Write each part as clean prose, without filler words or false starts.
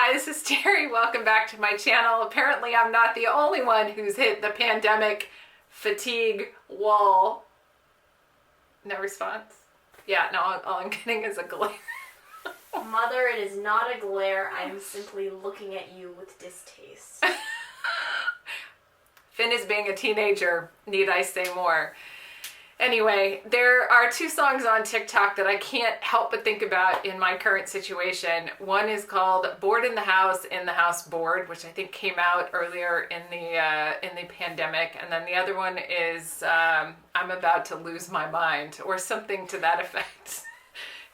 Hi, this is Terry. Welcome back to my channel. Apparently, I'm not the only one who's hit the pandemic fatigue wall. No response? Yeah, no, all I'm getting is a glare. Mother, it is not a glare. I'm simply looking at you with distaste. Finn is being a teenager. Need I say more? Anyway, there are two songs on TikTok that I can't help but think about in my current situation. One is called "Bored in the House, Bored," which I think came out earlier in the pandemic, and then the other one is "I'm About to Lose My Mind" or something to that effect.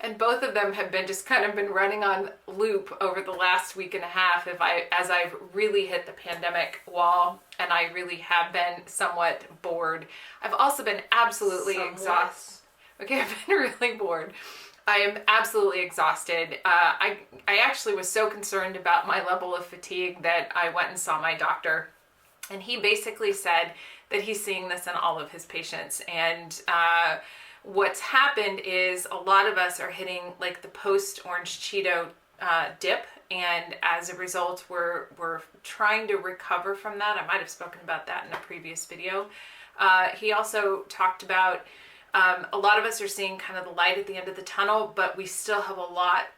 And both of them have been just kind of been running on loop over the last week and a half as I've really hit the pandemic wall, and I really have been somewhat bored. I've also been absolutely exhausted. Okay, I've been really bored. I am absolutely exhausted. I actually was so concerned about my level of fatigue that I went and saw my doctor, and he basically said that he's seeing this in all of his patients. And what's happened is a lot of us are hitting like the post-orange Cheeto dip, and as a result we're trying to recover from that. I might have spoken about that in a previous video. He also talked about a lot of us are seeing kind of the light at the end of the tunnel, but we still have a lot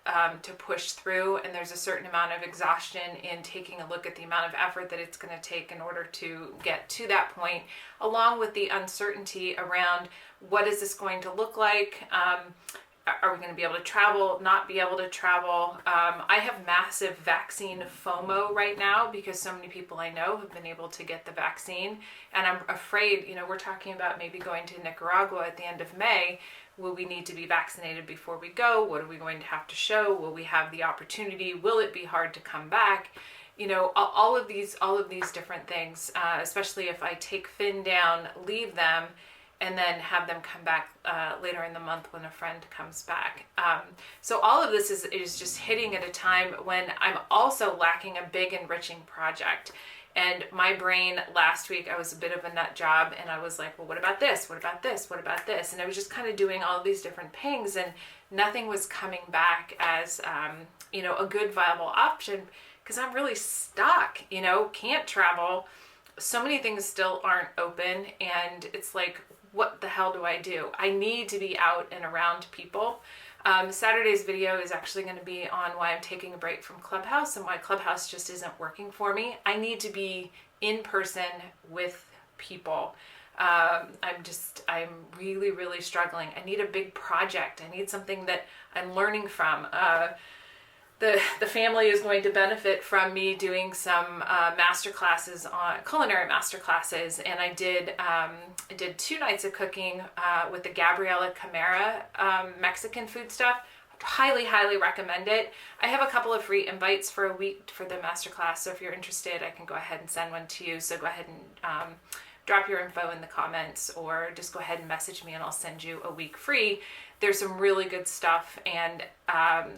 to push through, and there's a certain amount of exhaustion in taking a look at the amount of effort that it's going to take in order to get to that point, along with the uncertainty around what is this going to look like. Are we going to be able to travel, not be able to travel? I have massive vaccine FOMO right now because so many people I know have been able to get the vaccine. And I'm afraid, we're talking about maybe going to Nicaragua at the end of May. Will we need to be vaccinated before we go? What are we going to have to show? Will we have the opportunity? Will it be hard to come back? All of these different things, especially if I take Finn down, leave them, and then have them come back later in the month when a friend comes back. So all of this is just hitting at a time when I'm also lacking a big enriching project. And my brain last week, I was a bit of a nut job, and I was like, well, what about this? What about this? What about this? And I was just kind of doing all of these different pings, and nothing was coming back as a good viable option, because I'm really stuck, can't travel. So many things still aren't open, and it's like, what the hell do I do? I need to be out and around people. Saturday's video is actually going to be on why I'm taking a break from Clubhouse and why Clubhouse just isn't working for me. I need to be in person with people. I'm really, really struggling. I need a big project. I need something that I'm learning from. The family is going to benefit from me doing some masterclasses on culinary masterclasses, and I did 2 nights of cooking with the Gabriela Camara Mexican food stuff. Highly, highly recommend it. I have a couple of free invites for a week for the masterclass, so if you're interested, I can go ahead and send one to you. So go ahead and drop your info in the comments, or just go ahead and message me and I'll send you a week free. There's some really good stuff, and God,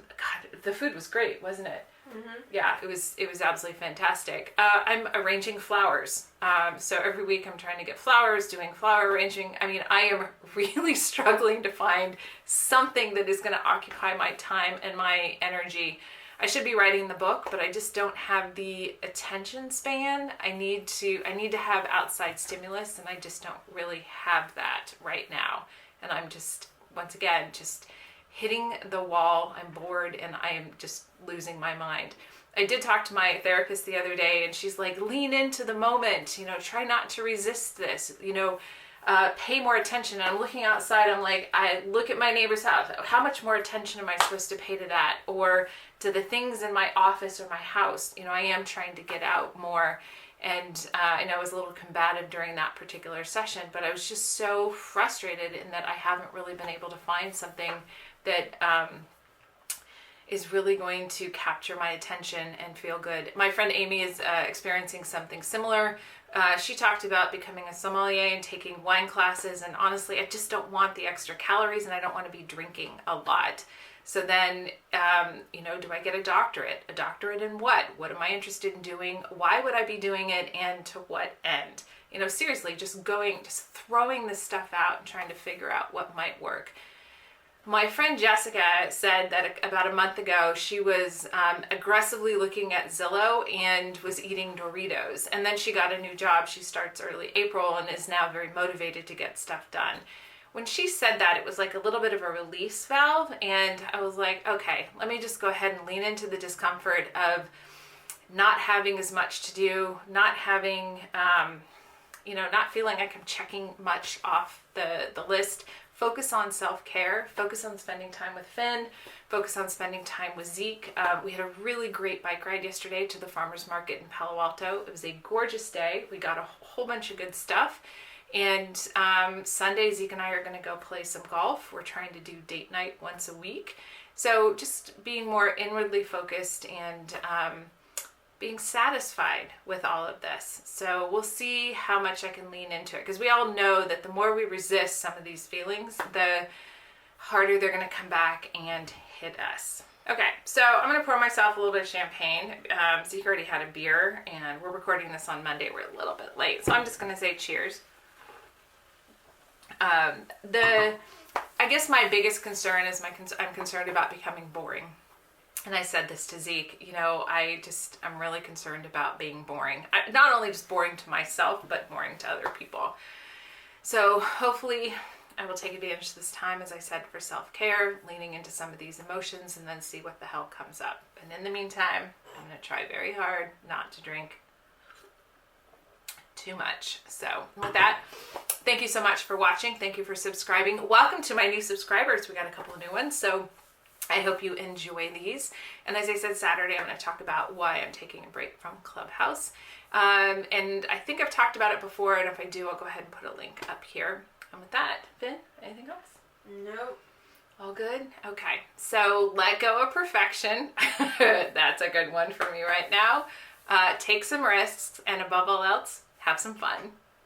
the food was great, wasn't it? Mm-hmm. Yeah, it was absolutely fantastic. I'm arranging flowers. So every week I'm trying to get flowers, doing flower arranging. I mean, I am really struggling to find something that is going to occupy my time and my energy. I should be writing the book, but I just don't have the attention span. I need to have outside stimulus, and I just don't really have that right now. And I'm just, once again, just hitting the wall. I'm bored, and I am just losing my mind. I did talk to my therapist the other day, and she's like, lean into the moment, try not to resist this, pay more attention. And I'm looking outside, I'm like, I look at my neighbor's house. How much more attention am I supposed to pay to that? Or to the things in my office or my house? I am trying to get out more. And I was a little combative during that particular session, but I was just so frustrated in that I haven't really been able to find something that is really going to capture my attention and feel good. My friend Amy is experiencing something similar. She talked about becoming a sommelier and taking wine classes, and honestly, I just don't want the extra calories, and I don't want to be drinking a lot. So then, do I get a doctorate? A doctorate in what? What am I interested in doing? Why would I be doing it, and to what end? Seriously, just throwing this stuff out and trying to figure out what might work. My friend Jessica said that about a month ago she was aggressively looking at Zillow and was eating Doritos. And then she got a new job. She starts early April and is now very motivated to get stuff done. When she said that, it was like a little bit of a release valve. And I was like, okay, let me just go ahead and lean into the discomfort of not having as much to do, not having, not feeling like I'm checking much off the list. Focus on self-care, focus on spending time with Finn, focus on spending time with Zeke. We had a really great bike ride yesterday to the farmer's market in Palo Alto. It was a gorgeous day. We got a whole bunch of good stuff. And Sunday, Zeke and I are going to go play some golf. We're trying to do date night once a week. So just being more inwardly focused and being satisfied with all of this. So we'll see how much I can lean into it, because we all know that the more we resist some of these feelings, the harder they're going to come back and hit us. Okay, so I'm going to pour myself a little bit of champagne. Zeke already had a beer, and we're recording this on Monday. We're a little bit late, so I'm just going to say cheers. I guess my biggest concern is I'm concerned about becoming boring. And I said this to Zeke, I'm really concerned about being boring. Not only just boring to myself, but boring to other people. So hopefully I will take advantage of this time, as I said, for self-care, leaning into some of these emotions, and then see what the hell comes up. And in the meantime, I'm going to try very hard not to drink too much. So with that, thank you so much for watching. Thank you for subscribing. Welcome to my new subscribers. We got a couple of new ones. So I hope you enjoy these. And as I said, Saturday, I'm going to talk about why I'm taking a break from Clubhouse. And I think I've talked about it before, and if I do, I'll go ahead and put a link up here. And with that, Finn, anything else? Nope. All good? Okay. So let go of perfection. That's a good one for me right now. Take some risks, and above all else, have some fun.